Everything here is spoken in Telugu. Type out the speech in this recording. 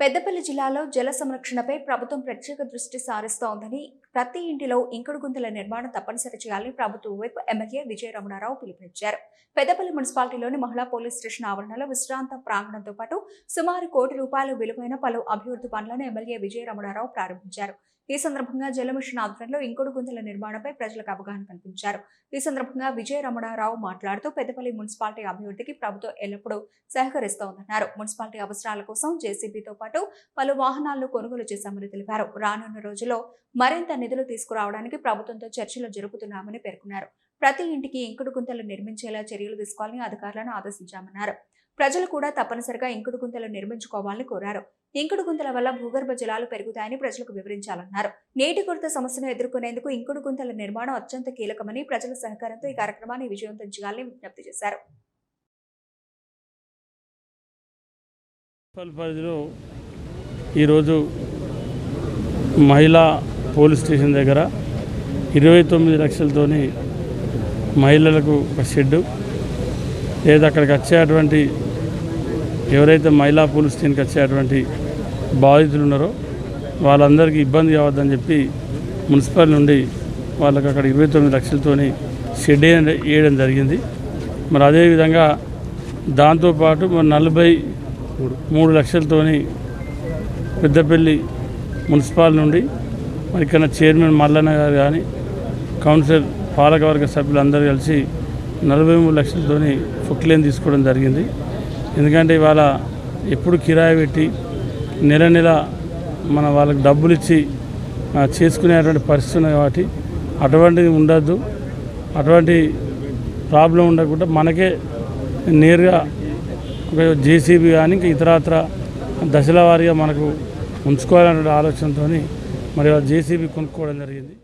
పెద్దపల్లి జిల్లాలో జల సంరక్షణపై ప్రభుత్వం ప్రత్యేక దృష్టి సారిస్తోందని, ప్రతి ఇంటిలో ఇంకుడు గుంతల నిర్మాణం తప్పనిసరి చేయాలని ప్రభుత్వ వైపు ఎమ్మెల్యే విజయ రమణారావు పిలుపునిచ్చారు. పెద్దపల్లి మున్సిపాలిటీలోని మహిళా పోలీస్ స్టేషన్ ఆవరణలో విశ్రాంత ప్రాంగణంతో పాటు సుమారు ₹1 కోటి విలువైన పలు అభివృద్ధి పనులను ఎమ్మెల్యే విజయ రమణారావు ప్రారంభించారు. ఈ సందర్భంగా జల మిషన్ ఆధ్వర్యంలో ఇంకుడు గుంతల నిర్మాణంపై ప్రజలకు అవగాహన కల్పించారు. ఈ సందర్భంగా విజయ రమణారావు మాట్లాడుతూ పెద్దపల్లి మున్సిపాలిటీ అభివృద్ధికి ప్రభుత్వం ఎల్లప్పుడూ సహకరిస్తోందన్నారు. మున్సిపాలిటీ అవసరాల కోసం జేసీబీతో పాటు పలు వాహనాలను కొనుగోలు చేశామని తెలిపారు. రానున్న రోజుల్లో మరింత నిధులు తీసుకురావడానికి ప్రభుత్వంతో చర్చలు జరుపుతున్నామని పేర్కొన్నారు. ప్రతి ఇంటికి ఇంకుడు గుంతలు నిర్మించేలా చర్యలు తీసుకోవాలని అధికారులను ఆదేశించామన్నారు. ప్రజలు కూడా తప్పనిసరిగా ఇంకుడు గుంతలు నిర్మించుకోవాలని కోరారు. ఇంకుడు గుంతల వల్ల భూగర్భ జలాలు పెరుగుతాయని ప్రజలకు వివరించాలన్నారు. నీటి కొరత సమస్యను ఎదుర్కొనేందుకు ఇంకుడు గుంతల నిర్మాణం అత్యంత కీలకమని, ప్రజల సహకారంతో ఈ కార్యక్రమాన్ని విజయవంతం చేయాలని విజ్ఞప్తి చేశారు. పరిధిలో ఈరోజు మహిళా పోలీస్ స్టేషన్ దగ్గర 29 లక్షలతోని మహిళలకు ఒక షెడ్డు, లేదా అక్కడికి వచ్చేటువంటి ఎవరైతే మహిళా పోలీస్ స్టేషన్కి వచ్చేటువంటి బాధితులు ఉన్నారో వాళ్ళందరికీ ఇబ్బంది కావద్దని చెప్పి మున్సిపల్ నుండి వాళ్ళకి అక్కడ 29 లక్షలతోని షెడ్ వేయడం జరిగింది. మరి అదేవిధంగా దాంతోపాటు మరి 43 లక్షలతోని పెద్దపల్లి మున్సిపాల్ నుండి మరి ఇక్కడ చైర్మన్ మల్లన్న గారు కానీ కౌన్సిలర్ పాలకవర్గ సభ్యులందరూ కలిసి 43 లక్షలతోని ఫుక్లేన్ తీసుకోవడం జరిగింది. ఎందుకంటే ఇవాళ ఎప్పుడు కిరాయి పెట్టి నెల నెల మన వాళ్ళకి డబ్బులు ఇచ్చి చేసుకునేటువంటి పరిస్థితి ఉంది కాబట్టి అటువంటిది ఉండద్దు. అటువంటి ప్రాబ్లం ఉండకుండా మనకే నేరుగా ఒక జేసీబీ కానీ ఇంకా ఇతరత్ర దశల వారీగా మనకు ఉంచుకోవాలనే ఆలోచనతో మరి జేసీబీ కొనుక్కోవడం జరిగింది.